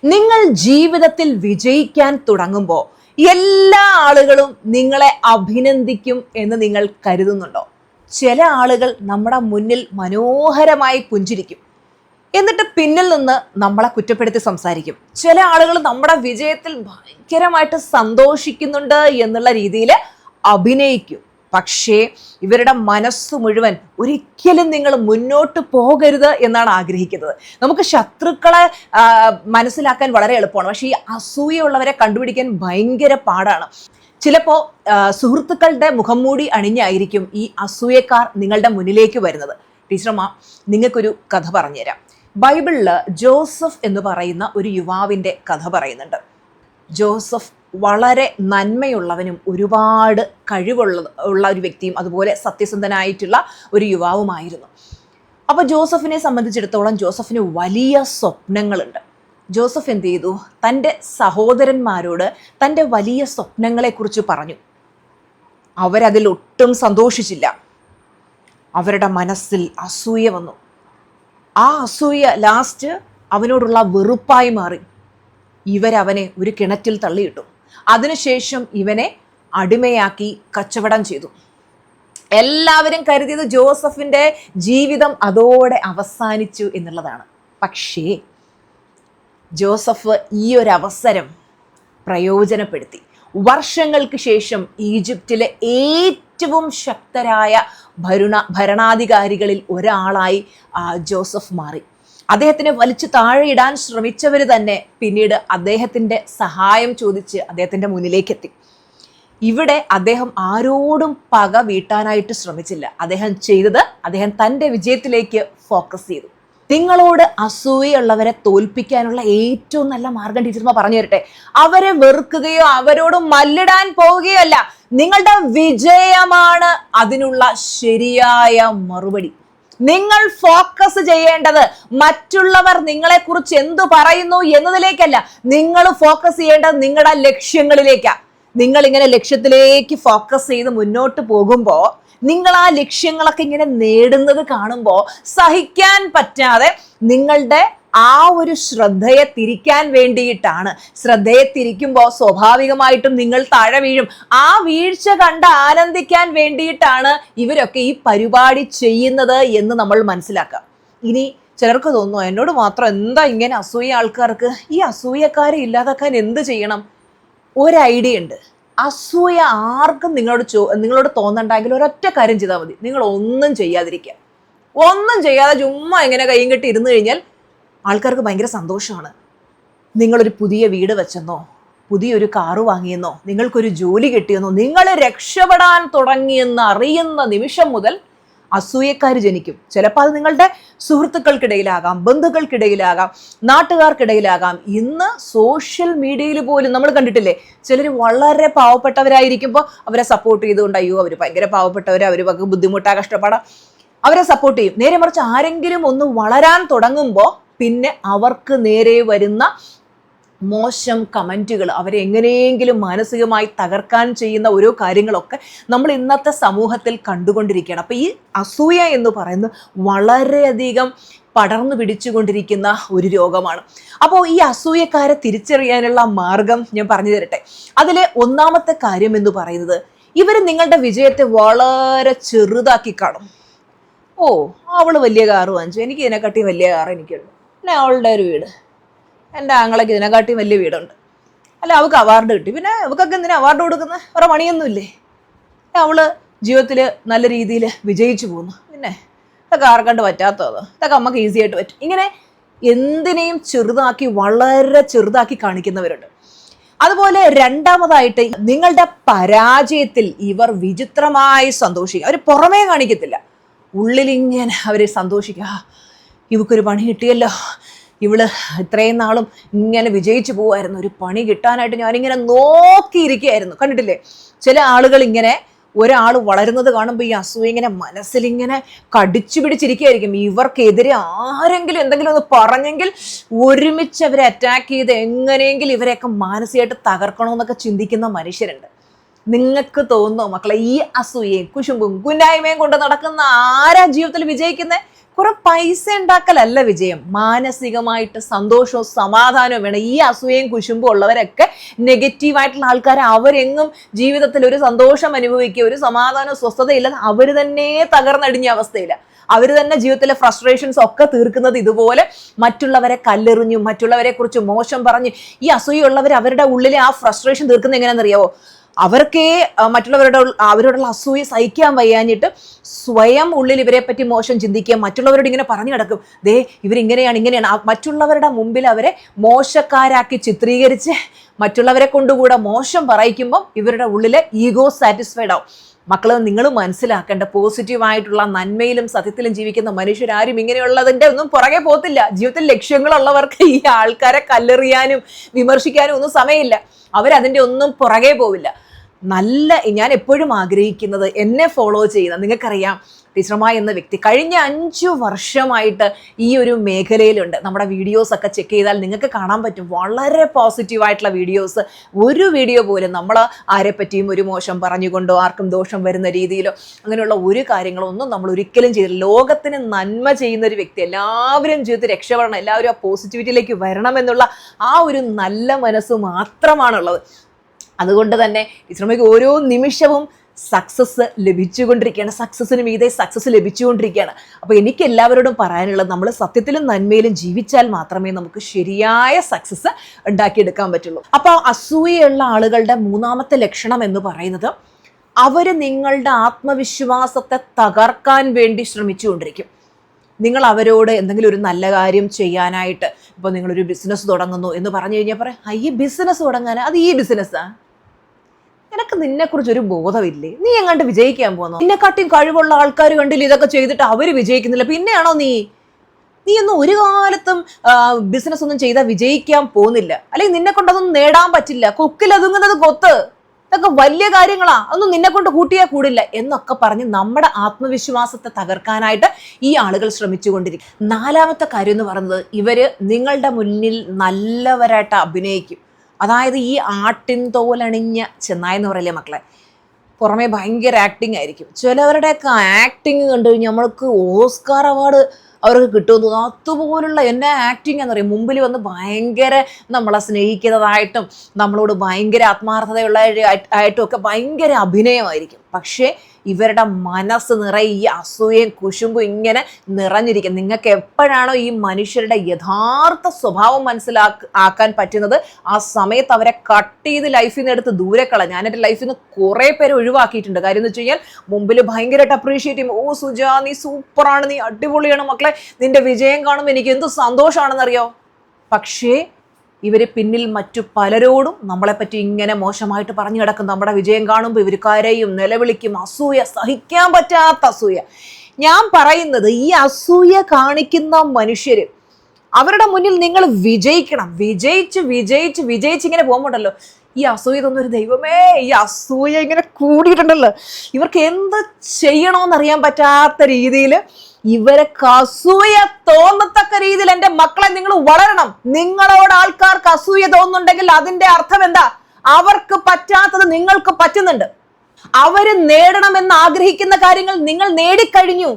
നിങ്ങൾ ജീവിതത്തിൽ വിജയിക്കാൻ തുടങ്ങുമ്പോൾ എല്ലാ ആളുകളും നിങ്ങളെ അഭിനന്ദിക്കും എന്ന് നിങ്ങൾ കരുതുന്നുണ്ടോ? ചില ആളുകൾ നമ്മുടെ മുന്നിൽ മനോഹരമായി പുഞ്ചിരിക്കും, എന്നിട്ട് പിന്നിൽ നിന്ന് നമ്മളെ കുറ്റപ്പെടുത്തി സംസാരിക്കും. ചില ആളുകൾ നമ്മുടെ വിജയത്തിൽ ഭയങ്കരമായിട്ട് സന്തോഷിക്കുന്നുണ്ട് എന്നുള്ള രീതിയിൽ അഭിനയിക്കും. പക്ഷേ ഇവരുടെ മനസ്സ് മുഴുവൻ ഒരിക്കലും നിങ്ങൾ മുന്നോട്ട് പോകരുത് എന്നാണ് ആഗ്രഹിക്കുന്നത്. നമുക്ക് ശത്രുക്കളെ മനസ്സിലാക്കാൻ വളരെ എളുപ്പമാണ്, പക്ഷേ ഈ അസൂയുള്ളവരെ കണ്ടുപിടിക്കാൻ ഭയങ്കര പാടാണ്. ചിലപ്പോൾ സുഹൃത്തുക്കളുടെ മുഖംമൂടി അണിഞ്ഞായിരിക്കും ഈ അസൂയക്കാർ നിങ്ങളുടെ മുന്നിലേക്ക് വരുന്നത്. ടീച്ചർമാ, നിങ്ങൾക്കൊരു കഥ പറഞ്ഞുതരാം. ബൈബിളിൽ ജോസഫ് എന്ന് പറയുന്ന ഒരു യുവാവിൻ്റെ കഥ പറയുന്നുണ്ട്. ജോസഫ് വളരെ നന്മയുള്ളവനും ഒരുപാട് കഴിവുള്ള ഒരു വ്യക്തിയും അതുപോലെ സത്യസന്ധനായിട്ടുള്ള ഒരു യുവാവുമായിരുന്നു. അപ്പോൾ ജോസഫിനെ സംബന്ധിച്ചിടത്തോളം ജോസഫിന് വലിയ സ്വപ്നങ്ങളുണ്ട്. ജോസഫ് എന്ത് ചെയ്തു? തൻ്റെ സഹോദരന്മാരോട് തൻ്റെ വലിയ സ്വപ്നങ്ങളെക്കുറിച്ച് പറഞ്ഞു. അവരതിൽ ഒട്ടും സന്തോഷിച്ചില്ല. അവരുടെ മനസ്സിൽ അസൂയ വന്നു. ആ അസൂയ ലാസ്റ്റ് അവനോടുള്ള വെറുപ്പായി മാറി. ഇവരവനെ ഒരു കിണറ്റിൽ തള്ളിയിട്ടു. അതിനുശേഷം ഇവനെ അടിമയാക്കി കച്ചവടം ചെയ്തു. എല്ലാവരും കരുതിയത് ജോസഫിൻ്റെ ജീവിതം അതോടെ അവസാനിച്ചു എന്നുള്ളതാണ്. പക്ഷേ ജോസഫ് ഈ ഒരു അവസരം പ്രയോജനപ്പെടുത്തി. വർഷങ്ങൾക്ക് ശേഷം ഈജിപ്തിലെ ഏറ്റവും ശക്തരായ ഭരണാധികാരികളിൽ ഒരാളായി ജോസഫ് മാറി. അദ്ദേഹത്തിനെ വലിച്ചു താഴെ ഇടാൻ ശ്രമിച്ചവർ തന്നെ പിന്നീട് അദ്ദേഹത്തിൻ്റെ സഹായം ചോദിച്ച് അദ്ദേഹത്തിൻ്റെ മുന്നിലേക്കെത്തി. ഇവിടെ അദ്ദേഹം ആരോടും പക വീട്ടാനായിട്ട് ശ്രമിച്ചില്ല. അദ്ദേഹം ചെയ്തത്, അദ്ദേഹം തൻ്റെ വിജയത്തിലേക്ക് ഫോക്കസ് ചെയ്തു. നിങ്ങളോട് അസൂയുള്ളവരെ തോൽപ്പിക്കാനുള്ള ഏറ്റവും നല്ല മാർഗം ടീച്ചർമാർ പറഞ്ഞു തരട്ടെ. അവരെ വെറുക്കുകയോ അവരോട് മല്ലിടാൻ പോവുകയോ അല്ല. നിങ്ങളുടെ വിജയമാണ് അതിനുള്ള ശരിയായ മറുപടി. നിങ്ങൾ ഫോക്കസ് ചെയ്യേണ്ടത് മറ്റുള്ളവർ നിങ്ങളെക്കുറിച്ച് എന്തു പറയുന്നു എന്നതിലേക്കല്ല. നിങ്ങൾ ഫോക്കസ് ചെയ്യേണ്ടത് നിങ്ങളുടെ ലക്ഷ്യങ്ങളിലേക്കാണ്. നിങ്ങൾ ഇങ്ങനെ ലക്ഷ്യത്തിലേക്ക് ഫോക്കസ് ചെയ്ത് മുന്നോട്ട് പോകുമ്പോൾ നിങ്ങൾ ആ ലക്ഷ്യങ്ങളൊക്കെ ഇങ്ങനെ നേടുന്നത് കാണുമ്പോൾ സഹിക്കാൻ പറ്റാതെ നിങ്ങളുടെ ആ ഒരു ശ്രദ്ധയെ തിരിക്കാൻ വേണ്ടിയിട്ടാണ്. ശ്രദ്ധയെ തിരിക്കുമ്പോൾ സ്വാഭാവികമായിട്ടും നിങ്ങൾ താഴെ വീഴും. ആ വീഴ്ച കണ്ട് ആനന്ദിക്കാൻ വേണ്ടിയിട്ടാണ് ഇവരൊക്കെ ഈ പരിപാടി ചെയ്യുന്നത് എന്ന് നമ്മൾ മനസ്സിലാക്കാം. ഇനി ചിലർക്ക് തോന്നുന്നു, എന്നോട് മാത്രം എന്താ ഇങ്ങനെ അസൂയ ആൾക്കാർക്ക്? ഈ അസൂയക്കാരെ ഇല്ലാതാക്കാൻ എന്ത് ചെയ്യണം? ഒരു ഐഡിയ ഉണ്ട്. അസൂയ ആർക്കും നിങ്ങളോട് തോന്നണ്ടെങ്കിൽ ഒരൊറ്റ കാര്യം ചെയ്താൽ മതി. നിങ്ങൾ ഒന്നും ചെയ്യാതിരിക്കുക. ഒന്നും ചെയ്യാതെ ചുമ്മാ ഇങ്ങനെ കൈയും കെട്ടി ഇരുന്ന് കഴിഞ്ഞാൽ ആൾക്കാർക്ക് ഭയങ്കര സന്തോഷമാണ്. നിങ്ങളൊരു പുതിയ വീട് വെച്ചെന്നോ, പുതിയൊരു കാറ് വാങ്ങിയെന്നോ, നിങ്ങൾക്കൊരു ജോലി കിട്ടിയെന്നോ, നിങ്ങൾ രക്ഷപ്പെടാൻ തുടങ്ങിയെന്ന് അറിയുന്ന നിമിഷം മുതൽ അസൂയക്കാർ ജനിക്കും. ചിലപ്പോൾ അത് നിങ്ങളുടെ സുഹൃത്തുക്കൾക്കിടയിലാകാം, ബന്ധുക്കൾക്കിടയിലാകാം, നാട്ടുകാർക്കിടയിലാകാം. ഇന്ന് സോഷ്യൽ മീഡിയയിൽ പോലും നമ്മൾ കണ്ടിട്ടില്ലേ, ചിലർ വളരെ പാവപ്പെട്ടവരായിരിക്കുമ്പോൾ അവരെ സപ്പോർട്ട് ചെയ്തുകൊണ്ട്, അയ്യോ അവർ ഭയങ്കര പാവപ്പെട്ടവർ, അവർ ബുദ്ധിമുട്ടാ, കഷ്ടപ്പാടാ, അവരെ സപ്പോർട്ട് ചെയ്യും. നേരെ മറിച്ച് ആരെങ്കിലും ഒന്ന് വളരാൻ തുടങ്ങുമ്പോൾ പിന്നെ അവർക്ക് നേരെ വരുന്ന മോശം കമൻറ്റുകൾ, അവരെ എങ്ങനെയെങ്കിലും മാനസികമായി തകർക്കാൻ ചെയ്യുന്ന ഓരോ കാര്യങ്ങളൊക്കെ നമ്മൾ ഇന്നത്തെ സമൂഹത്തിൽ കണ്ടുകൊണ്ടിരിക്കുകയാണ്. അപ്പോൾ ഈ അസൂയ എന്ന് പറയുന്നത് വളരെയധികം പടർന്നു പിടിച്ചുകൊണ്ടിരിക്കുന്ന ഒരു രോഗമാണ്. അപ്പോൾ ഈ അസൂയക്കാരെ തിരിച്ചറിയാനുള്ള മാർഗം ഞാൻ പറഞ്ഞു തരട്ടെ. അതിലെ ഒന്നാമത്തെ കാര്യം എന്ന് പറയുന്നത്, ഇവർ നിങ്ങളുടെ വിജയത്തെ വളരെ ചെറുതാക്കി കാണും. ഓ, അവൾ വലിയ കാറ് വാങ്ങിച്ചു, എനിക്ക് ഇതിനെക്കാട്ടി വലിയ കാറ് എനിക്കുണ്ട്. പിന്നെ അവളുടെ ഒരു വീട്, എൻ്റെ ആങ്ങളൊക്കെ ഇതിനെക്കാട്ടി വലിയ വീടുണ്ട്. അല്ല, അവൾക്ക് അവാർഡ് കിട്ടി, പിന്നെ അവൾക്കൊക്കെ എന്തിനാ അവാർഡ് കൊടുക്കുന്നത്? വേറെ പണിയൊന്നുമില്ലേ? അവള് ജീവിതത്തിൽ നല്ല രീതിയിൽ വിജയിച്ചു പോകുന്നു, പിന്നെ ഇതൊക്കെ ആർക്കണ്ട് പറ്റാത്തത്, ഇതൊക്കെ അമ്മക്ക് ഈസി ആയിട്ട് പറ്റും. ഇങ്ങനെ എന്തിനേയും ചെറുതാക്കി, വളരെ ചെറുതാക്കി കാണിക്കുന്നവരുണ്ട്. അതുപോലെ രണ്ടാമതായിട്ട്, നിങ്ങളുടെ പരാജയത്തിൽ ഇവർ വിചിത്രമായി സന്തോഷിക്കുക. അവർ പുറമേ കാണിക്കത്തില്ല, ഉള്ളിലിങ്ങനെ അവർ സന്തോഷിക്കുക. ഇവക്കൊരു പണി കിട്ടിയല്ലോ, ഇവള് ഇത്രയും നാളും ഇങ്ങനെ വിജയിച്ചു പോവായിരുന്നു, ഒരു പണി കിട്ടാനായിട്ട് ഞാനിങ്ങനെ നോക്കിയിരിക്കുകയായിരുന്നു. കണ്ടിട്ടില്ലേ, ചില ആളുകൾ ഇങ്ങനെ ഒരാൾ വളരുന്നത് കാണുമ്പോൾ ഈ അസൂയ ഇങ്ങനെ മനസ്സിലിങ്ങനെ കടിച്ചു പിടിച്ചിരിക്കുകയായിരിക്കും. ഇവർക്കെതിരെ ആരെങ്കിലും എന്തെങ്കിലും ഒന്ന് പറഞ്ഞെങ്കിൽ ഒരുമിച്ച് അവരെ അറ്റാക്ക് ചെയ്ത് എങ്ങനെയെങ്കിലും ഇവരെയൊക്കെ മാനസികമായിട്ട് തകർക്കണമെന്നൊക്കെ ചിന്തിക്കുന്ന മനുഷ്യരുണ്ട്. നിങ്ങൾക്ക് തോന്നുന്നു മക്കളെ, ഈ അസൂയയും കുശുമ്പും കുന്നായ്മയും കൊണ്ട് നടക്കുന്ന ആരാ ജീവിതത്തിൽ വിജയിക്കുന്നത്? കുറെ പൈസ ഉണ്ടാക്കലല്ല വിജയം, മാനസികമായിട്ട് സന്തോഷവും സമാധാനവും വേണം. ഈ അസൂയയും കുശുമ്പും ഉള്ളവരൊക്കെ നെഗറ്റീവായിട്ടുള്ള ആൾക്കാർ, അവരെങ്ങും ജീവിതത്തിൽ ഒരു സന്തോഷം അനുഭവിക്കുക, ഒരു സമാധാനവും സ്വസ്ഥതയില്ല, അവർ തന്നെ തകർന്നടിഞ്ഞ അവസ്ഥയില്ല. അവർ തന്നെ ജീവിതത്തിലെ ഫ്രസ്ട്രേഷൻസ് ഒക്കെ തീർക്കുന്നത് ഇതുപോലെ മറ്റുള്ളവരെ കല്ലെറിഞ്ഞും മറ്റുള്ളവരെ കുറിച്ച് മോശം പറഞ്ഞ്. ഈ അസൂയുള്ളവർ അവരുടെ ഉള്ളിലെ ആ ഫ്രസ്ട്രേഷൻ തീർക്കുന്നത് എങ്ങനെയാണെന്നറിയാവോ? അവർക്കേ അവരോടുള്ള അസൂയ സഹിക്കാൻ വയ്യാഞ്ഞിട്ട് സ്വയം ഉള്ളിൽ ഇവരെ പറ്റി മോശം ചിന്തിക്കുക, മറ്റുള്ളവരോട് ഇങ്ങനെ പറഞ്ഞു കിടക്കും, ദേ ഇവരിങ്ങനെയാണ് ഇങ്ങനെയാണ്. മറ്റുള്ളവരുടെ മുമ്പിൽ അവരെ മോശക്കാരാക്കി ചിത്രീകരിച്ച് മറ്റുള്ളവരെ കൊണ്ടുകൂടെ മോശം പറയിക്കുമ്പം ഇവരുടെ ഉള്ളിലെ ഈഗോ സാറ്റിസ്ഫൈഡ് ആവും. മക്കളെ, നിങ്ങൾ മനസ്സിലാക്കേണ്ട, പോസിറ്റീവായിട്ടുള്ള നന്മയിലും സത്യത്തിലും ജീവിക്കുന്ന മനുഷ്യരാരും ഇങ്ങനെയുള്ളതിൻ്റെ ഒന്നും പുറകെ പോകത്തില്ല. ജീവിതത്തിൽ ലക്ഷ്യങ്ങളുള്ളവർക്ക് ഈ ആൾക്കാരെ കല്ലെറിയാനും വിമർശിക്കാനും ഒന്നും സമയമില്ല. അവരതിൻ്റെ ഒന്നും പുറകെ പോവില്ല. ഞാൻ എപ്പോഴും ആഗ്രഹിക്കുന്നത്, എന്നെ ഫോളോ ചെയ്യുന്ന, നിങ്ങൾക്കറിയാം ടീച്ചർമായ എന്ന വ്യക്തി കഴിഞ്ഞ 5 വർഷമായിട്ട് ഈ ഒരു മേഖലയിലുണ്ട്. നമ്മുടെ വീഡിയോസൊക്കെ ചെക്ക് ചെയ്താൽ നിങ്ങൾക്ക് കാണാൻ പറ്റും, വളരെ പോസിറ്റീവായിട്ടുള്ള വീഡിയോസ്. ഒരു വീഡിയോ പോലും നമ്മൾ ആരെപ്പറ്റിയും ഒരു മോശം പറഞ്ഞുകൊണ്ടോ ആർക്കും ദോഷം വരുന്ന രീതിയിലോ അങ്ങനെയുള്ള ഒരു കാര്യങ്ങളൊന്നും നമ്മൾ ഒരിക്കലും ചെയ്തില്ല. ലോകത്തിന് നന്മ ചെയ്യുന്ന ഒരു വ്യക്തി, എല്ലാവരും ജീവിതത്തിൽ രക്ഷപ്പെടണം, എല്ലാവരും ആ പോസിറ്റിവിറ്റിയിലേക്ക് വരണമെന്നുള്ള ആ ഒരു നല്ല മനസ്സ് മാത്രമാണുള്ളത്. അതുകൊണ്ട് തന്നെ ടീച്ചർമയ്ക്ക് ഓരോ നിമിഷവും സക്സസ് ലഭിച്ചുകൊണ്ടിരിക്കുകയാണ്, സക്സസിന് മീതെ സക്സസ് ലഭിച്ചുകൊണ്ടിരിക്കുകയാണ്. അപ്പോൾ എനിക്ക് എല്ലാവരോടും പറയാനുള്ളത്, നമ്മൾ സത്യത്തിലും നന്മയിലും ജീവിച്ചാൽ മാത്രമേ നമുക്ക് ശരിയായ സക്സസ് ഉണ്ടാക്കിയെടുക്കാൻ പറ്റുള്ളൂ. അപ്പോൾ അസൂയയുള്ള ആളുകളുടെ 3ാമത്തെ ലക്ഷണം എന്ന് പറയുന്നത്, അവർ നിങ്ങളുടെ ആത്മവിശ്വാസത്തെ തകർക്കാൻ വേണ്ടി ശ്രമിച്ചുകൊണ്ടിരിക്കും. നിങ്ങൾ അവരോട് എന്തെങ്കിലും ഒരു നല്ല കാര്യം ചെയ്യാനായിട്ട്, ഇപ്പോൾ നിങ്ങളൊരു ബിസിനസ് തുടങ്ങുന്നു എന്ന് പറഞ്ഞു കഴിഞ്ഞാൽ പറയാം, ഈ ബിസിനസ് തുടങ്ങാൻ, അത് ഈ ബിസിനസ്സാ, നിനക്ക് നിന്നെക്കുറിച്ച് ഒരു ബോധമില്ലേ, നീ എങ്ങാണ്ട് വിജയിക്കാൻ പോകുന്നു, നിന്നെക്കാട്ടിയും കഴിവുള്ള ആൾക്കാർ കണ്ടില്ല ഇതൊക്കെ ചെയ്തിട്ട് അവർ വിജയിക്കുന്നില്ല, പിന്നെയാണോ നീ ഒന്നും ഒരു കാലത്തും ബിസിനസ് ഒന്നും ചെയ്താൽ വിജയിക്കാൻ പോകുന്നില്ല, അല്ലെങ്കിൽ നിന്നെ കൊണ്ട് അതൊന്നും നേടാൻ പറ്റില്ല, കൊക്കിലൊതുങ്ങുന്നത് കൊത്ത്, ഇതൊക്കെ വലിയ കാര്യങ്ങളാ, അതൊന്നും നിന്നെ കൊണ്ട് കൂട്ടിയാൽ കൂടില്ല എന്നൊക്കെ പറഞ്ഞ് നമ്മുടെ ആത്മവിശ്വാസത്തെ തകർക്കാനായിട്ട് ഈ ആളുകൾ ശ്രമിച്ചുകൊണ്ടിരിക്കും. 4ാമത്തെ കാര്യം എന്ന് പറയുന്നത്, ഇവര് നിങ്ങളുടെ മുന്നിൽ നല്ലവരായിട്ട് അഭിനയിക്കും. അതായത് ഈ ആട്ടിൻ തോലണിഞ്ഞ ചെന്നായ എന്ന് പറയില്ലേ മക്കളെ, പുറമെ ഭയങ്കര ആക്ടിങ് ആയിരിക്കും. ചിലവരുടെയൊക്കെ ആക്ടിങ് കണ്ടു കഴിഞ്ഞാൽ നമ്മൾക്ക് ഓസ്കാർ അവാർഡ് അവർക്ക് കിട്ടുമെന്ന് തോന്നുന്നു. അതുപോലുള്ള എന്നെ ആക്ടിങ് എന്ന് പറയും, മുമ്പിൽ വന്ന് ഭയങ്കര നമ്മളെ സ്നേഹിക്കുന്നതായിട്ടും നമ്മളോട് ഭയങ്കര ആത്മാർത്ഥതയുള്ള ആയിട്ടും ഒക്കെ ഭയങ്കര അഭിനയമായിരിക്കും. പക്ഷേ ഇവരുടെ മനസ്സ് നിറയെ ഈ അസൂയയും കുശുമ്പും ഇങ്ങനെ നിറഞ്ഞിരിക്കും. നിങ്ങൾക്ക് എപ്പോഴാണോ ഈ മനുഷ്യരുടെ യഥാർത്ഥ സ്വഭാവം ആക്കാൻ പറ്റുന്നത്, ആ സമയത്ത് അവരെ കട്ട് ചെയ്ത് ലൈഫിൽ നിന്ന് എടുത്ത് ദൂരെ കളഞ്ഞ. ഞാൻ എൻ്റെ ലൈഫിൽ നിന്ന് കുറേ പേര് ഒഴിവാക്കിയിട്ടുണ്ട്. കാര്യം എന്ന് വെച്ച് കഴിഞ്ഞാൽ, മുമ്പിൽ ഭയങ്കരമായിട്ട് അപ്രീഷിയേറ്റ് ചെയ്യും, ഓ സുജ നീ സൂപ്പറാണ്, നീ അടിപൊളിയാണ് മക്കളെ, നിന്റെ വിജയം കാണുമ്പോൾ എനിക്ക് എന്ത് സന്തോഷമാണെന്നറിയോ. പക്ഷേ ഇവർ പിന്നിൽ മറ്റു പലരോടും നമ്മളെപ്പറ്റി ഇങ്ങനെ മോശമായിട്ട് പറഞ്ഞു കിടക്കും. നമ്മുടെ വിജയം കാണുമ്പോൾ ഇവർ കരയും, നിലവിളിക്കും, അസൂയ, സഹിക്കാൻ പറ്റാത്ത അസൂയ. ഞാൻ പറയുന്നത്, ഈ അസൂയ കാണിക്കുന്ന മനുഷ്യര്, അവരുടെ മുന്നിൽ നിങ്ങൾ വിജയിക്കണം. വിജയിച്ച് ഇങ്ങനെ പോകുമ്പോണ്ടല്ലോ, ഈ അസൂയ തോന്നുന്നൊരു ദൈവമേ, ഈ അസൂയ ഇങ്ങനെ കൂടിയിട്ടുണ്ടല്ലോ, ഇവർക്ക് എന്ത് ചെയ്യണമെന്നറിയാൻ പറ്റാത്ത രീതിയിൽ ഇവർക്ക് അസൂയ തോന്നത്തക്ക രീതിയിൽ എൻ്റെ മക്കളെ നിങ്ങൾ വളരണം. നിങ്ങളോട് ആൾക്കാർക്ക് അസൂയ തോന്നുന്നുണ്ടെങ്കിൽ അതിന്റെ അർത്ഥം എന്താ? അവർക്ക് പറ്റാത്തത് നിങ്ങൾക്ക് പറ്റുന്നുണ്ട്. അവര് നേടണമെന്ന് ആഗ്രഹിക്കുന്ന കാര്യങ്ങൾ നിങ്ങൾ നേടിക്കഴിഞ്ഞു.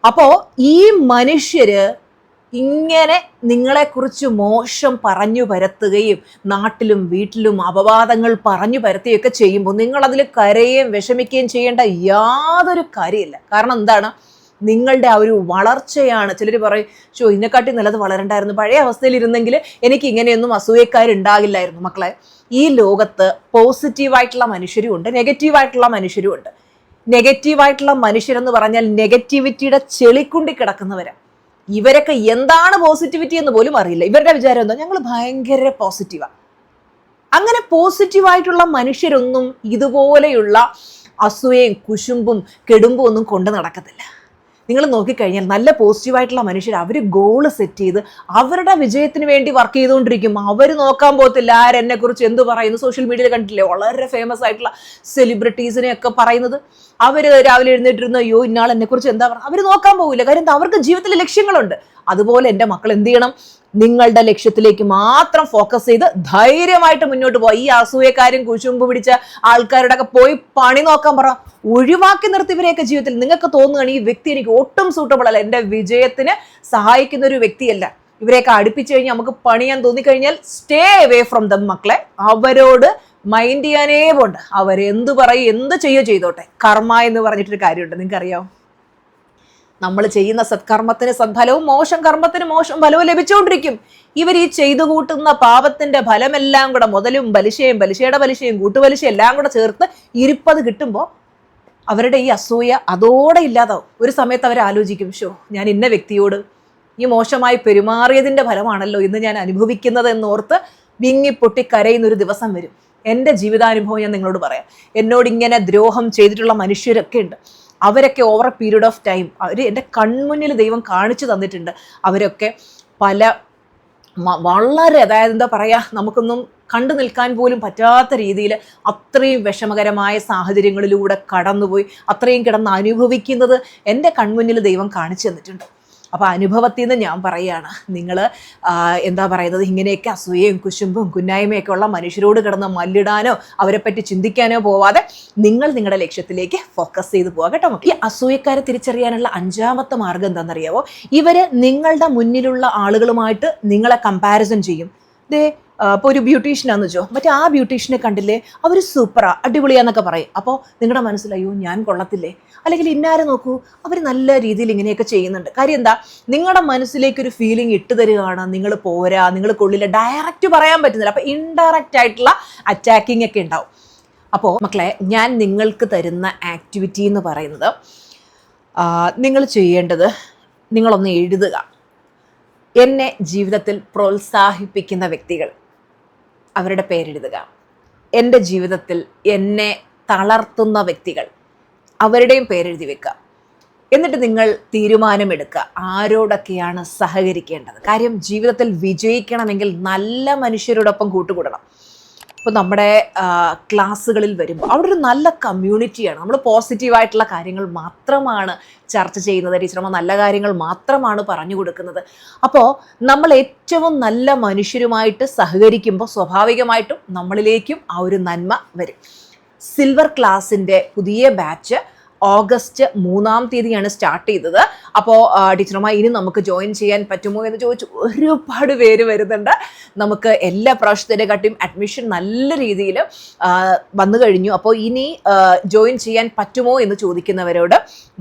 അപ്പോ ഈ മനുഷ്യര് ഇങ്ങനെ നിങ്ങളെക്കുറിച്ച് മോശം പറഞ്ഞു പരത്തുകയും നാട്ടിലും വീട്ടിലും അപവാദങ്ങൾ പറഞ്ഞു പരത്തുകയൊക്കെ ചെയ്യുമ്പോൾ നിങ്ങൾ അതിൽ കരയുകയും വിഷമിക്കുകയും ചെയ്യേണ്ട യാതൊരു കാര്യമില്ല. കാരണം എന്താണ്? നിങ്ങളുടെ ആ ഒരു വളർച്ചയാണ്. ചിലർ പറയും, ഇതിനെക്കാട്ടി നല്ലത് വളരണ്ടായിരുന്നു, പഴയ അവസ്ഥയിൽ ഇരുന്നെങ്കിൽ എനിക്ക് ഇങ്ങനെയൊന്നും അസൂയക്കാരുണ്ടാകില്ലായിരുന്നു. മക്കളെ, ഈ ലോകത്ത് പോസിറ്റീവായിട്ടുള്ള മനുഷ്യരും ഉണ്ട്, നെഗറ്റീവായിട്ടുള്ള മനുഷ്യരും ഉണ്ട്. നെഗറ്റീവായിട്ടുള്ള മനുഷ്യരെന്ന് പറഞ്ഞാൽ നെഗറ്റിവിറ്റിയുടെ ചെളിക്കുണ്ടി കിടക്കുന്നവരാണ്. ഇവരൊക്കെ എന്താണ് പോസിറ്റിവിറ്റി എന്ന് പോലും അറിയില്ല. ഇവരുടെ വിചാരം എന്താ? ഞങ്ങൾ ഭയങ്കര പോസിറ്റീവാണ്. അങ്ങനെ പോസിറ്റീവായിട്ടുള്ള മനുഷ്യരൊന്നും ഇതുപോലെയുള്ള അസൂയയും കുശുമ്പും കെടുമ്പും ഒന്നും കൊണ്ട് നടക്കത്തില്ല. നിങ്ങൾ നോക്കിക്കഴിഞ്ഞാൽ നല്ല പോസിറ്റീവായിട്ടുള്ള മനുഷ്യർ, അവർ ഗോള് സെറ്റ് ചെയ്ത് അവരുടെ വിജയത്തിന് വേണ്ടി വർക്ക് ചെയ്തുകൊണ്ടിരിക്കും. അവർ നോക്കാൻ പോകത്തില്ല ആരെന്നെക്കുറിച്ച് എന്ത് പറയുന്നു. സോഷ്യൽ മീഡിയയിൽ കണ്ടിട്ടില്ലേ വളരെ ഫേമസ് ആയിട്ടുള്ള സെലിബ്രിറ്റീസിനെയൊക്കെ പറയുന്നത്? അവർ രാവിലെ എഴുന്നേറ്റിരുന്ന, അയ്യോ ഇന്നാൾ എന്നെക്കുറിച്ച് എന്താ പറയുക, അവർ നോക്കാൻ പോകില്ല. കാര്യം എന്താ? അവർക്ക് ജീവിതത്തിൽ ലക്ഷ്യങ്ങളുണ്ട്. അതുപോലെ എൻ്റെ മക്കൾ എന്ത് ചെയ്യണം? നിങ്ങളുടെ ലക്ഷ്യത്തിലേക്ക് മാത്രം ഫോക്കസ് ചെയ്ത് ധൈര്യമായിട്ട് മുന്നോട്ട് പോവാ. ഈ അസൂയക്കാരും കുശുമ്പ് പിടിച്ച ആൾക്കാരുടെ ഒക്കെ പോയി പണി നോക്കാൻ പറ. ഒഴിവാക്കി നിർത്തി ഇവരെയൊക്കെ ജീവിതത്തിൽ. നിങ്ങൾക്ക് തോന്നുകയാണ് ഈ വ്യക്തി എനിക്ക് ഒട്ടും സൂട്ടബിൾ അല്ല, എൻ്റെ വിജയത്തിന് സഹായിക്കുന്ന ഒരു വ്യക്തിയല്ല, ഇവരെയൊക്കെ അടുപ്പിച്ചു കഴിഞ്ഞാൽ നമുക്ക് പണിയാൻ തോന്നിക്കഴിഞ്ഞാൽ സ്റ്റേ അവേ ഫ്രം ദം മക്കളെ. അവരോട് മൈൻഡ് ചെയ്യാനേ പോണ്ട. അവരെന്ത് പറയും എന്ത് ചെയ്തോട്ടെ. കർമ്മ എന്ന് പറഞ്ഞിട്ടൊരു കാര്യമുണ്ട്, നിങ്ങൾക്കറിയാം. നമ്മൾ ചെയ്യുന്ന സത്കർമ്മത്തിന് സദ്ഫലവും മോശം കർമ്മത്തിന് മോശം ഫലവും ലഭിച്ചുകൊണ്ടിരിക്കും. ഇവർ ഈ ചെയ്തു കൂട്ടുന്ന പാപത്തിന്റെ ഫലമെല്ലാം കൂടെ മുതലും പലിശയും പലിശയുടെ പലിശയും കൂട്ടുപലിശ എല്ലാം കൂടെ ചേർത്ത് ഇരുപ്പത് കിട്ടുമ്പോൾ അവരുടെ ഈ അസൂയ അതോടെ ഇല്ലാതാവും. ഒരു സമയത്ത് അവർ ആലോചിക്കും, ഞാൻ ഇന്ന വ്യക്തിയോട് ഈ മോശമായി പെരുമാറിയതിൻ്റെ ഫലമാണല്ലോ ഇന്ന് ഞാൻ അനുഭവിക്കുന്നത് എന്നോർത്ത് വിങ്ങിപ്പൊട്ടി കരയുന്നൊരു ദിവസം വരും. എൻ്റെ ജീവിതാനുഭവം ഞാൻ നിങ്ങളോട് പറയാം. എന്നോട് ഇങ്ങനെ ദ്രോഹം ചെയ്തിട്ടുള്ള മനുഷ്യരൊക്കെ ഉണ്ട്. അവരൊക്കെ over a period of time അവർ എൻ്റെ കൺമുന്നിൽ ദൈവം കാണിച്ചു തന്നിട്ടുണ്ട്. അവരൊക്കെ പല വളരെ, അതായത് എന്താ പറയുക, നമുക്കൊന്നും കണ്ടു നിൽക്കാൻ പോലും പറ്റാത്ത രീതിയിൽ അത്രയും വിഷമകരമായ സാഹചര്യങ്ങളിലൂടെ കടന്നുപോയി അത്രയും കിടന്ന് അനുഭവിക്കുന്നത് എൻ്റെ കൺമുന്നിൽ ദൈവം കാണിച്ചു തന്നിട്ടുണ്ട്. അപ്പോൾ അനുഭവത്തിൽ നിന്ന് ഞാൻ പറയുകയാണ്, നിങ്ങൾ എന്താ പറയുന്നത്, ഇങ്ങനെയൊക്കെ അസൂയയും കുശുമ്പും കുന്നായ്മയൊക്കെ ഉള്ള മനുഷ്യരോട് കിടന്ന് മല്ലിടാനോ അവരെപ്പറ്റി ചിന്തിക്കാനോ പോവാതെ നിങ്ങൾ നിങ്ങളുടെ ലക്ഷ്യത്തിലേക്ക് ഫോക്കസ് ചെയ്ത് പോവാം കേട്ടോ. ഈ അസൂയക്കാരെ തിരിച്ചറിയാനുള്ള 5ാമത്തെ മാർഗം എന്താണെന്നറിയാവോ? ഇവര് നിങ്ങളുടെ മുന്നിലുള്ള ആളുകളുമായിട്ട് നിങ്ങളെ കമ്പാരിസൺ ചെയ്യും. ഇപ്പോൾ ഒരു ബ്യൂട്ടീഷ്യനാന്ന് വെച്ചോ, മറ്റേ ആ ബ്യൂട്ടീഷ്യനെ കണ്ടില്ലേ, അവർ സൂപ്പറാ അടിപൊളിയാന്നൊക്കെ പറയും. അപ്പോൾ നിങ്ങളുടെ മനസ്സിലായോ ഞാൻ കൊള്ളത്തില്ലേ, അല്ലെങ്കിൽ ഇന്നാരെ നോക്കൂ അവർ നല്ല രീതിയിൽ ഇങ്ങനെയൊക്കെ ചെയ്യുന്നുണ്ട്. കാര്യം എന്താ, നിങ്ങളുടെ മനസ്സിലേക്കൊരു ഫീലിംഗ് ഇട്ട് തരികയാണ്, നിങ്ങൾ പോരാ, നിങ്ങൾ കൊള്ളില്ല. ഡയറക്റ്റ് പറയാൻ പറ്റുന്നില്ല, അപ്പോൾ ഇൻഡയറക്റ്റ് ആയിട്ടുള്ള അറ്റാക്കിംഗ് ഒക്കെ ഉണ്ടാവും. അപ്പോൾ മക്കളെ, ഞാൻ നിങ്ങൾക്ക് തരുന്ന ആക്ടിവിറ്റി എന്ന് പറയുന്നത്, നിങ്ങൾ ചെയ്യേണ്ടത് നിങ്ങളൊന്ന് എഴുതുക. എന്നെ ജീവിതത്തിൽ പ്രോത്സാഹിപ്പിക്കുന്ന വ്യക്തികൾ, അവരുടെ പേരെഴുതുക. എൻ്റെ ജീവിതത്തിൽ എന്നെ തളർത്തുന്ന വ്യക്തികൾ, അവരുടെയും പേരെഴുതി വെക്കുക. എന്നിട്ട് നിങ്ങൾ തീരുമാനമെടുക്കുക ആരോടൊക്കെയാണ് സഹകരിക്കേണ്ടത്. കാര്യം ജീവിതത്തിൽ വിജയിക്കണമെങ്കിൽ നല്ല മനുഷ്യരോടൊപ്പം കൂട്ടുകൂടണം. ഇപ്പോൾ നമ്മുടെ ക്ലാസ്സുകളിൽ വരുമ്പോൾ അവിടെ ഒരു നല്ല കമ്മ്യൂണിറ്റിയാണ്. നമ്മൾ പോസിറ്റീവായിട്ടുള്ള കാര്യങ്ങൾ മാത്രമാണ് ചർച്ച ചെയ്യുന്നത്, ടീച്ചർമാർ നല്ല കാര്യങ്ങൾ മാത്രമാണ് പറഞ്ഞു കൊടുക്കുന്നത്. അപ്പോൾ നമ്മൾ ഏറ്റവും നല്ല മനുഷ്യരുമായിട്ട് സഹകരിക്കുമ്പോൾ സ്വാഭാവികമായിട്ടും നമ്മളിലേക്കും ആ ഒരു നന്മ വരും. സിൽവർ ക്ലാസിൻ്റെ പുതിയ ബാച്ച് ഓഗസ്റ്റ് 3-ാം തീയതിയാണ് സ്റ്റാർട്ട് ചെയ്തത്. അപ്പോൾ ടീച്ചർമാർ ഇനി നമുക്ക് ജോയിൻ ചെയ്യാൻ പറ്റുമോ എന്ന് ചോദിച്ചു ഒരുപാട് പേര് വരുന്നുണ്ട്. നമുക്ക് എല്ലാ പ്രാവശ്യത്തിനെക്കാട്ടിയും അഡ്മിഷൻ നല്ല രീതിയിൽ വന്നു കഴിഞ്ഞു. അപ്പോൾ ഇനി ജോയിൻ ചെയ്യാൻ പറ്റുമോ എന്ന് ചോദിക്കുന്നവരോട്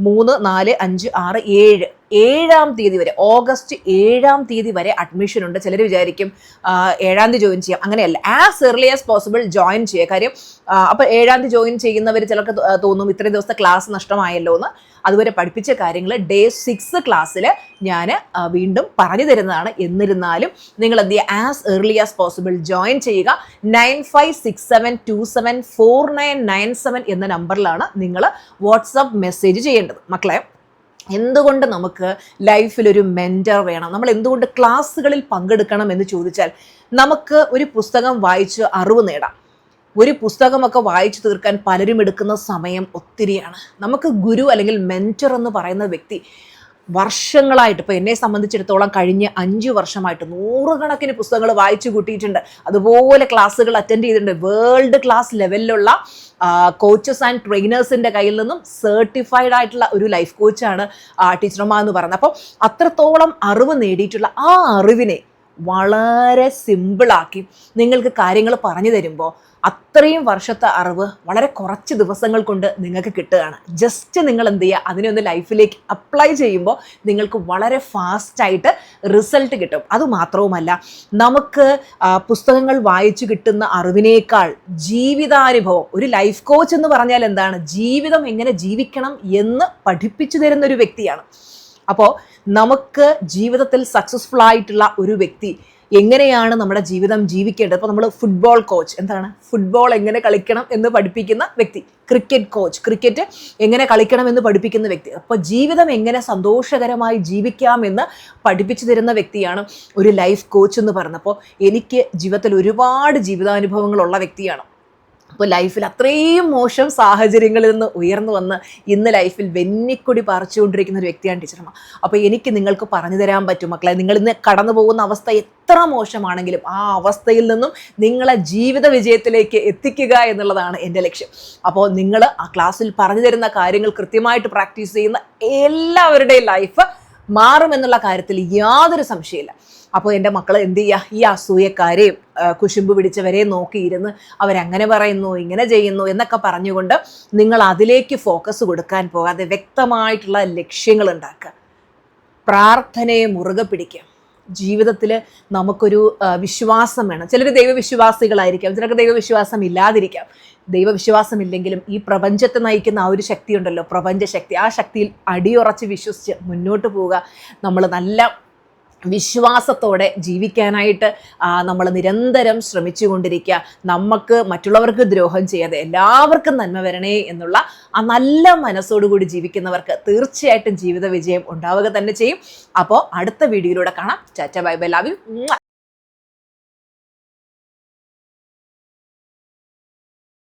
3, 4, 5, 6, 7-ാം തീയതി വരെ, ഓഗസ്റ്റ് 7-ാം തീയതി വരെ അഡ്മിഷൻ ഉണ്ട്. ചിലർ വിചാരിക്കും 7-ാം തീയതി ജോയിൻ ചെയ്യാം. അങ്ങനെയല്ല, as early as possible join ചെയ്യുക. കാര്യം അപ്പോൾ 7-ാം തീയതി ജോയിൻ ചെയ്യുന്നവർ ചിലർക്ക് തോന്നും ഇത്രയും ദിവസത്തെ ക്ലാസ് നഷ്ടമായല്ലോ എന്ന്. അതുവരെ പഠിപ്പിച്ച കാര്യങ്ങൾ Day 6 ക്ലാസ്സിൽ ഞാൻ വീണ്ടും പറഞ്ഞു തരുന്നതാണ്. എന്നിരുന്നാലും നിങ്ങൾ എന്ത് ചെയ്യുക, as early as possible join ചെയ്യുക. 9567274997 എന്ന നമ്പറിലാണ് നിങ്ങൾ വാട്സപ്പ് മെസ്സേജ് ചെയ്യേണ്ടത്. മക്കളെ, എന്തുകൊണ്ട് നമുക്ക് ലൈഫിലൊരു മെൻറ്റർ വേണം, നമ്മൾ എന്തുകൊണ്ട് ക്ലാസ്സുകളിൽ പങ്കെടുക്കണം എന്ന് ചോദിച്ചാൽ, നമുക്ക് ഒരു പുസ്തകം വായിച്ച് അറിവ് നേടാം. ഒരു പുസ്തകമൊക്കെ വായിച്ചു തീർക്കാൻ പലരും എടുക്കുന്ന സമയം ഒത്തിരിയാണ്. നമുക്ക് ഗുരു അല്ലെങ്കിൽ മെൻറ്റർ എന്ന് പറയുന്ന വ്യക്തി വർഷങ്ങളായിട്ട്, ഇപ്പോൾ എന്നെ സംബന്ധിച്ചിടത്തോളം കഴിഞ്ഞ 5 വർഷമായിട്ട് 100 കണക്കിന് പുസ്തകങ്ങൾ വായിച്ചു കൂട്ടിയിട്ടുണ്ട്. അതുപോലെ ക്ലാസ്സുകൾ അറ്റൻഡ് ചെയ്തിട്ടുണ്ട്. വേൾഡ് ക്ലാസ് ലെവലിലുള്ള കോച്ചസ് ആൻഡ് ട്രെയിനേഴ്സിൻ്റെ കയ്യിൽ നിന്നും സർട്ടിഫൈഡ് ആയിട്ടുള്ള ഒരു ലൈഫ് കോച്ചാണ് ടീച്ചർമാർ എന്ന് പറയുന്നത്. അപ്പോൾ അത്രത്തോളം അറിവ് നേടിയിട്ടുള്ള ആ അറിവിനെ വളരെ സിമ്പിളാക്കി നിങ്ങൾക്ക് കാര്യങ്ങൾ പറഞ്ഞു തരുമ്പോൾ അത്രയും വർഷത്തെ അറിവ് വളരെ കുറച്ച് ദിവസങ്ങൾ കൊണ്ട് നിങ്ങൾക്ക് കിട്ടുകയാണ്. ജസ്റ്റ് നിങ്ങൾ എന്ത് ചെയ്യുക, അതിനെ ഒന്ന് ലൈഫിലേക്ക് അപ്ലൈ ചെയ്യുമ്പോൾ നിങ്ങൾക്ക് വളരെ ഫാസ്റ്റായിട്ട് റിസൾട്ട് കിട്ടും. അതുമാത്രവുമല്ല, നമുക്ക് പുസ്തകങ്ങൾ വായിച്ചു കിട്ടുന്ന അറിവിനേക്കാൾ ജീവിതാനുഭവം, ഒരു ലൈഫ് കോച്ച് എന്ന് പറഞ്ഞാൽ എന്താണ്, ജീവിതം എങ്ങനെ ജീവിക്കണം എന്ന് പഠിപ്പിച്ചു തരുന്ന ഒരു വ്യക്തിയാണ്. അപ്പോൾ നമുക്ക് ജീവിതത്തിൽ സക്സസ്ഫുൾ ആയിട്ടുള്ള ഒരു വ്യക്തി എങ്ങനെയാണ് നമ്മുടെ ജീവിതം ജീവിക്കേണ്ടത്. അപ്പോൾ നമ്മൾ ഫുട്ബോൾ കോച്ച്, എന്താണ് ഫുട്ബോൾ എങ്ങനെ കളിക്കണം എന്ന് പഠിപ്പിക്കുന്ന വ്യക്തി, ക്രിക്കറ്റ് കോച്ച് ക്രിക്കറ്റ് എങ്ങനെ കളിക്കണം എന്ന് പഠിപ്പിക്കുന്ന വ്യക്തി. അപ്പോൾ ജീവിതം എങ്ങനെ സന്തോഷകരമായി ജീവിക്കാമെന്ന് പഠിപ്പിച്ചു തരുന്ന വ്യക്തിയാണ് ഒരു ലൈഫ് കോച്ച് എന്ന് പറയുന്നത്. അപ്പോൾ എനിക്ക് ജീവിതത്തിൽ ഒരുപാട് ജീവിതാനുഭവങ്ങളുള്ള വ്യക്തിയാണ്. അപ്പോൾ ലൈഫിൽ അത്രയും മോശം സാഹചര്യങ്ങളിൽ നിന്ന് ഉയർന്നു വന്ന് ഇന്ന് ലൈഫിൽ വെന്നിക്കൊടി പറിച്ചുകൊണ്ടിരിക്കുന്ന ഒരു വ്യക്തിയാണ് ടീച്ചറമ്മ. അപ്പോൾ എനിക്ക് നിങ്ങൾക്ക് പറഞ്ഞു തരാൻ പറ്റും മക്കളെ, നിങ്ങൾ ഇന്ന് കടന്നു പോകുന്ന അവസ്ഥ എത്ര മോശമാണെങ്കിലും ആ അവസ്ഥയിൽ നിന്നും നിങ്ങളെ ജീവിത വിജയത്തിലേക്ക് എത്തിക്കുക എന്നുള്ളതാണ് എൻ്റെ ലക്ഷ്യം. അപ്പോൾ നിങ്ങൾ ആ ക്ലാസ്സിൽ പറഞ്ഞു തരുന്ന കാര്യങ്ങൾ കൃത്യമായിട്ട് പ്രാക്ടീസ് ചെയ്യുന്ന എല്ലാവരുടെയും ലൈഫ് മാറുമെന്നുള്ള കാര്യത്തിൽ യാതൊരു സംശയമില്ല. അപ്പോൾ എൻ്റെ മക്കൾ എന്ത് ചെയ്യുക, ഈ അസൂയക്കാരെയും കുശുമ്പ് പിടിച്ചവരെയും നോക്കിയിരുന്ന് അവരങ്ങനെ പറയുന്നു ഇങ്ങനെ ചെയ്യുന്നു എന്നൊക്കെ പറഞ്ഞുകൊണ്ട് നിങ്ങൾ അതിലേക്ക് ഫോക്കസ് കൊടുക്കാൻ പോകാതെ വ്യക്തമായിട്ടുള്ള ലക്ഷ്യങ്ങൾ ഉണ്ടാക്കുക. പ്രാർത്ഥനയെ മുറുകെ പിടിക്കുക. ജീവിതത്തിൽ നമുക്കൊരു വിശ്വാസം വേണം. ചിലർ ദൈവവിശ്വാസികളായിരിക്കാം, ചിലർക്ക് ദൈവവിശ്വാസം ഇല്ലാതിരിക്കാം. ദൈവവിശ്വാസമില്ലെങ്കിലും ഈ പ്രപഞ്ചത്തെ നയിക്കുന്ന ആ ഒരു ശക്തി ഉണ്ടല്ലോ, പ്രപഞ്ചശക്തി, ആ ശക്തിയിൽ അടിയുറച്ച് വിശ്വസിച്ച് മുന്നോട്ട് പോവുക. നമ്മൾ നല്ല വിശ്വാസത്തോടെ ജീവിക്കാനായിട്ട് നമ്മൾ നിരന്തരം ശ്രമിച്ചുകൊണ്ടിരിക്കുക. നമുക്ക് മറ്റുള്ളവർക്ക് ദ്രോഹം ചെയ്യാതെ എല്ലാവർക്കും നന്മ വരണേ എന്നുള്ള ആ നല്ല മനസ്സോടുകൂടി ജീവിക്കുന്നവർക്ക് തീർച്ചയായിട്ടും ജീവിത വിജയം ഉണ്ടാവുക തന്നെ ചെയ്യും. അപ്പോൾ അടുത്ത വീഡിയോയിലൂടെ കാണാം. Tata bye bye, love you.